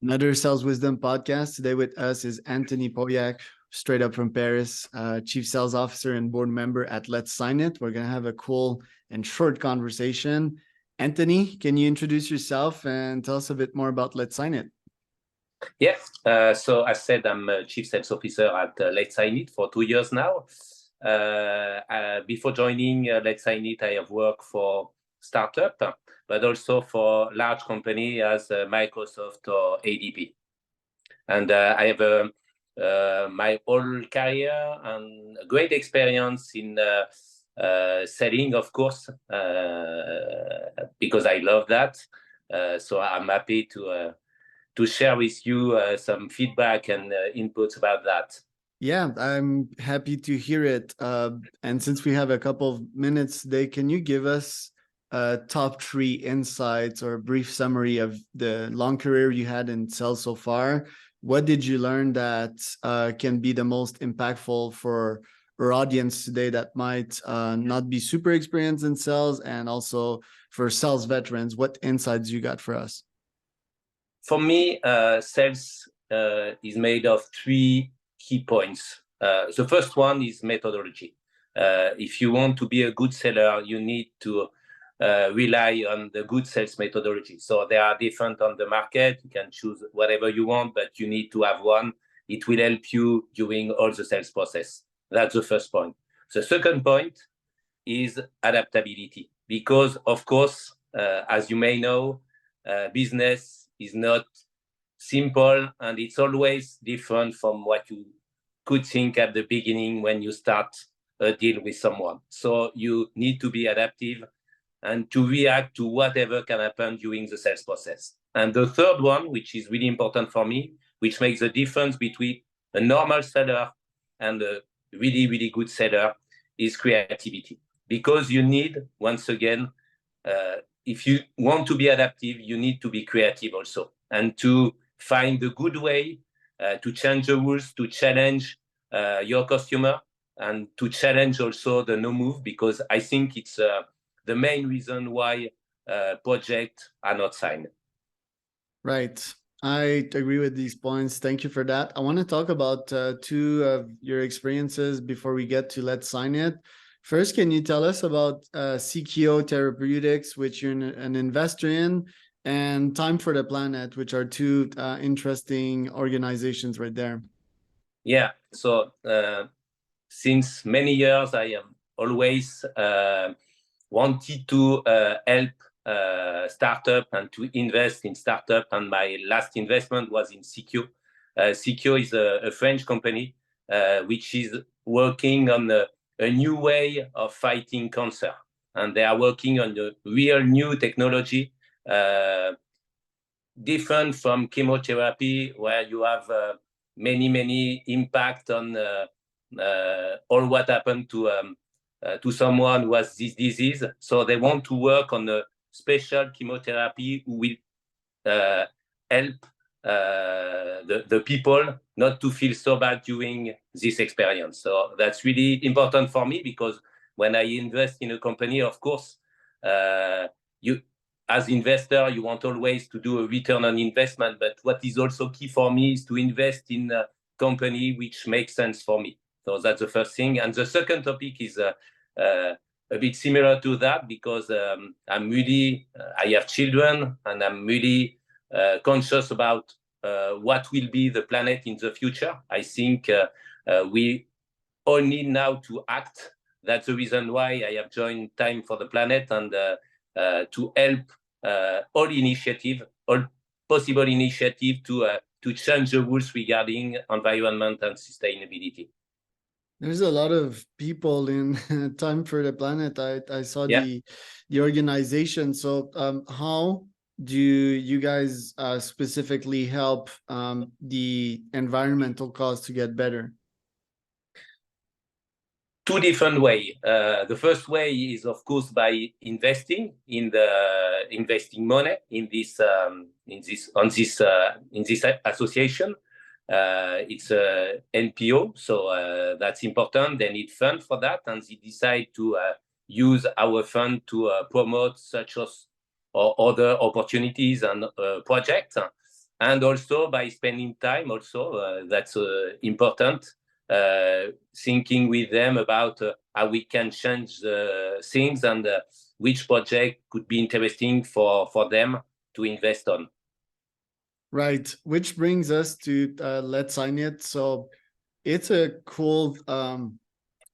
Another Sales Wisdom podcast. Today with us is Anthony Poyac, straight up from Paris, Chief Sales Officer and board member at LetSignIt. We're going to have a cool and short conversation. Anthony, can you introduce yourself and tell us a bit more about LetSignIt? Yeah, so as said, I'm a Chief Sales Officer at LetSignIt for 2 years now. Before joining LetSignIt, I have worked for startup, but also for large company as Microsoft or ADP. And I have my whole career and great experience in selling, of course, because I love that. So I'm happy to share with you some feedback and inputs about that. Yeah, I'm happy to hear it. And since we have a couple of minutes today, can you give us top 3 insights or a brief summary of the long career you had in sales so far? What did you learn that can be the most impactful for our audience today that might not be super experienced in sales, and also for sales veterans, what insights you got for us? For me, sales is made of 3 key points. The first one is methodology. If you want to be a good seller, you need to rely on the good sales methodology. So they are different on the market. You can choose whatever you want, but you need to have one. It will help you during all the sales process. That's the first point. The second point is adaptability, because of course, as you may know, business is not simple, and it's always different from what you could think at the beginning when you start a deal with someone. So you need to be adaptive and to react to whatever can happen during the sales process. And the third one, which is really important for me, which makes the difference between a normal seller and a really, really good seller, is creativity. Because you need, once again, if you want to be adaptive, you need to be creative also, and to find a good way to change the rules, to challenge your customer, and to challenge also the no move, because I think it's the main reason why projects are not signed. Right. I agree with these points. Thank you for that. I want to talk about 2 of your experiences before we get to LetSignIt. First, can you tell us about CKO Therapeutics, which you're an investor in, and Time for the Planet, which are 2 interesting organizations right there? Yeah. So since many years, I have always wanted to help startup and to invest in startup. And my last investment was in CKO. CKO is a French company which is working on a new way of fighting cancer. And they are working on a real new technology, different from chemotherapy, where you have many impact on all what happened to someone who has this disease. So they want to work on a special chemotherapy who will help the people not to feel so bad during this experience. So that's really important for me, because when I invest in a company, of course, you, as investor, you want always to do a return on investment. But what is also key for me is to invest in a company which makes sense for me. So that's the first thing. And the second topic is a bit similar to that, because I'm really, I have children, and I'm really conscious about what will be the planet in the future. I think we all need now to act. That's the reason why I have joined Time for the Planet, and to help all initiative, all possible initiative to change the rules regarding environment and sustainability. There's a lot of people in Time for the Planet. I saw the organization. So how do you guys specifically help the environmental cause to get better? 2 different ways. The first way is, of course, by investing money in this association. It's a NPO, so that's important. They need fund for that, and they decide to use our fund to promote such as or other opportunities and projects. and also by spending time also, that's important, thinking with them about how we can change things and which project could be interesting for them to invest on. Right, which brings us to LetSignIt. So it's a cool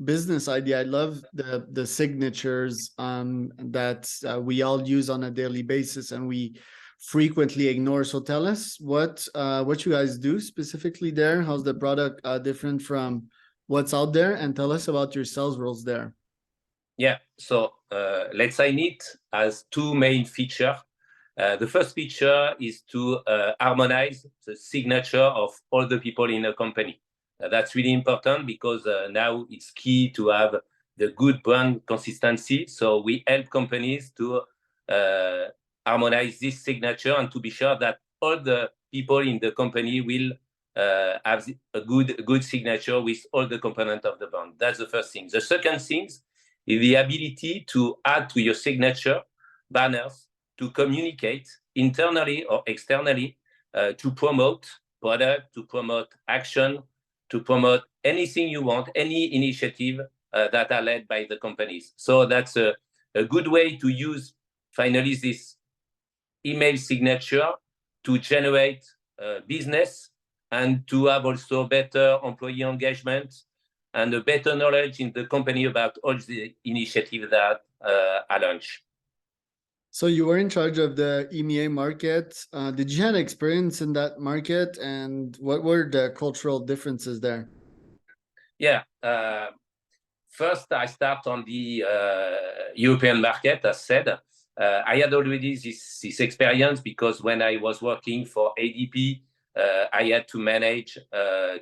business idea. I love the signatures that we all use on a daily basis and we frequently ignore. So tell us what you guys do specifically there. How's the product different from what's out there? And tell us about your sales roles there. Yeah, so LetSignIt has two main features. The first feature is to harmonize the signature of all the people in a company. That's really important because now it's key to have the good brand consistency. So we help companies to harmonize this signature and to be sure that all the people in the company will have a good signature with all the components of the brand. That's the first thing. The second thing is the ability to add to your signature banners to communicate internally or externally, to promote product, to promote action, to promote anything you want, any initiative that are led by the companies. So that's a good way to use finally this email signature to generate business and to have also better employee engagement and a better knowledge in the company about all the initiatives that are launched. So you were in charge of the EMEA market. Did you have experience in that market, and what were the cultural differences there? Yeah. First, I start on the European market, as said. I had already this experience because when I was working for ADP, I had to manage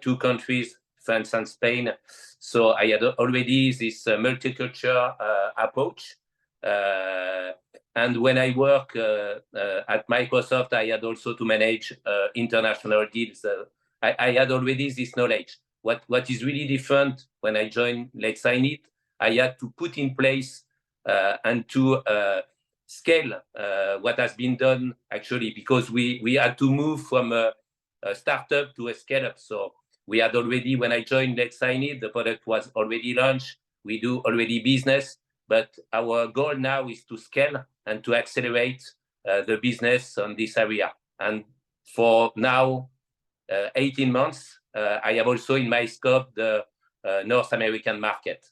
two countries, France and Spain. So I had already this multicultural approach. And when I work at Microsoft, I had also to manage international deals. I had already this knowledge. What is really different when I joined LetSignIt, I had to put in place and to scale what has been done actually, because we had to move from a startup to a scale-up. So we had already, when I joined LetSignIt, the product was already launched. We do already business, but our goal now is to scale and to accelerate the business on this area. And for now, 18 months, I have also in my scope the North American market.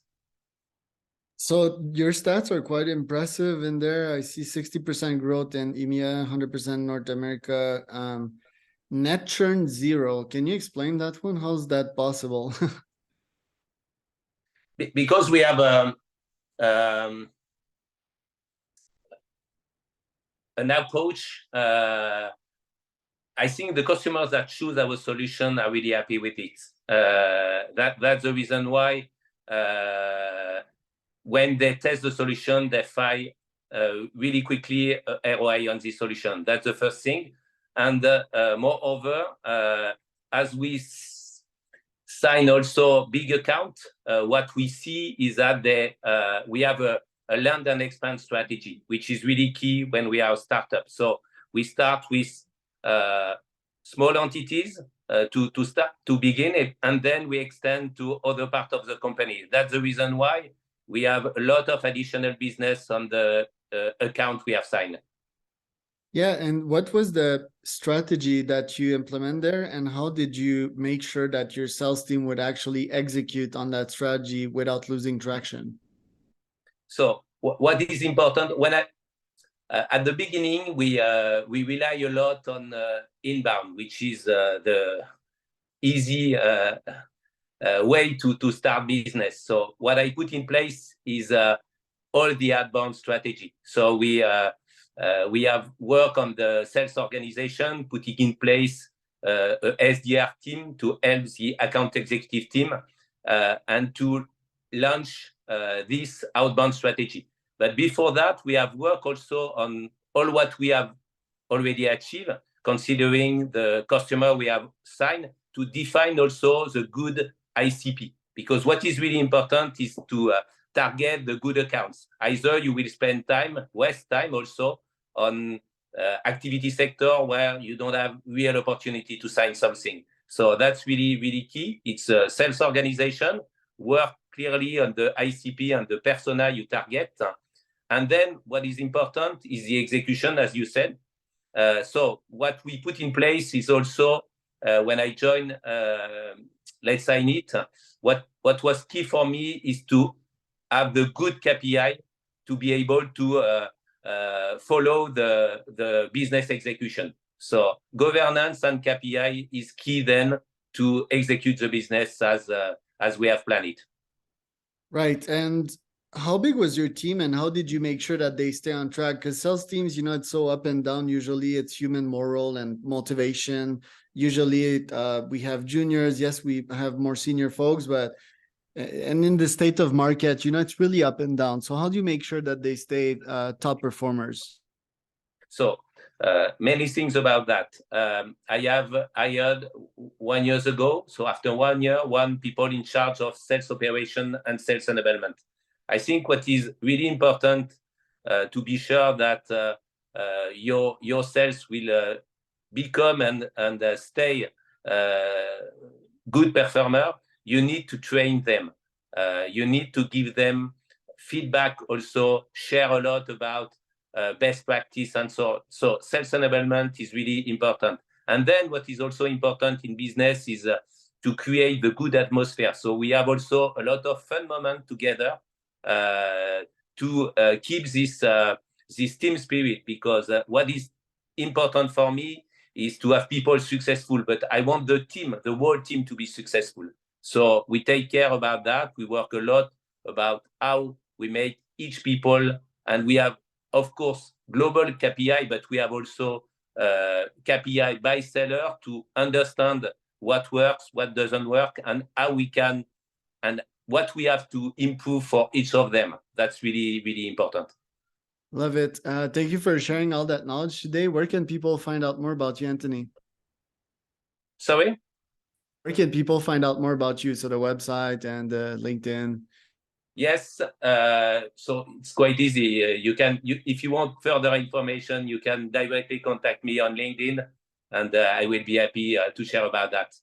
So your stats are quite impressive in there. I see 60% growth in EMEA, 100% North America. Net churn 0. Can you explain that one? How's that possible? Because we have an approach. I think the customers that choose our solution are really happy with it. That's the reason why when they test the solution, they find really quickly ROI on this solution. That's the first thing. And moreover, as we sign also big account, what we see is that we have a land and expand strategy, which is really key when we are a startup. So we start with small entities to begin it, and then we extend to other parts of the company. That's the reason why we have a lot of additional business on the account we have signed. Yeah, and what was the strategy that you implement there, and how did you make sure that your sales team would actually execute on that strategy without losing traction? So what is important when at the beginning we rely a lot on inbound, which is the easy way to start business. So what I put in place is all the outbound strategy. So we have worked on the sales organization, putting in place a SDR team to help the account executive team and to launch this outbound strategy. But before that, we have worked also on all what we have already achieved, considering the customer we have signed, to define also the good ICP. Because what is really important is to target the good accounts. Either you will spend time, waste time also on activity sector where you don't have real opportunity to sign something. So that's really, really key. It's a sales organization, work clearly on the ICP and the persona you target. And then what is important is the execution, as you said. So what we put in place is also, when I joined LetSignIt, what was key for me is to have the good KPI to be able to follow the business execution. So governance and KPI is key then to execute the business as we have planned it. Right. And how big was your team and how did you make sure that they stay on track? Because sales teams, it's so up and down. Usually it's human moral and motivation. Usually we have juniors. Yes, we have more senior folks, but and in the state of market, it's really up and down. So how do you make sure that they stay top performers? So many things about that. I hired 1 year ago. So after 1 year, one people in charge of sales operation and sales enablement. I think what is really important to be sure that your sales will become and stay good performer. You need to train them. You need to give them feedback. Also, share a lot about best practice and so sales enablement is really important. And then what is also important in business is to create the good atmosphere. So we have also a lot of fun moments together to keep this team spirit, because what is important for me is to have people successful, but I want the whole team to be successful. So we take care about that. We work a lot about how we make each people, and we have, of course, global KPI, but we have also KPI by seller to understand what works, what doesn't work, and how we can, and what we have to improve for each of them. That's really, really important. Love it. Thank you for sharing all that knowledge today. Where can people find out more about you, Anthony? Sorry? Where can people find out more about you? So the website and LinkedIn. Yes, so it's quite easy. If you want further information, you can directly contact me on LinkedIn, and I will be happy to share about that.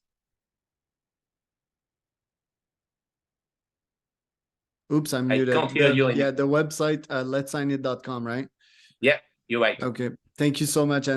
Oops, I'm muted. I can't hear you. Yeah, the website, LetSignIt.com, right? Yeah, you're right. Okay. Thank you so much, Anthony.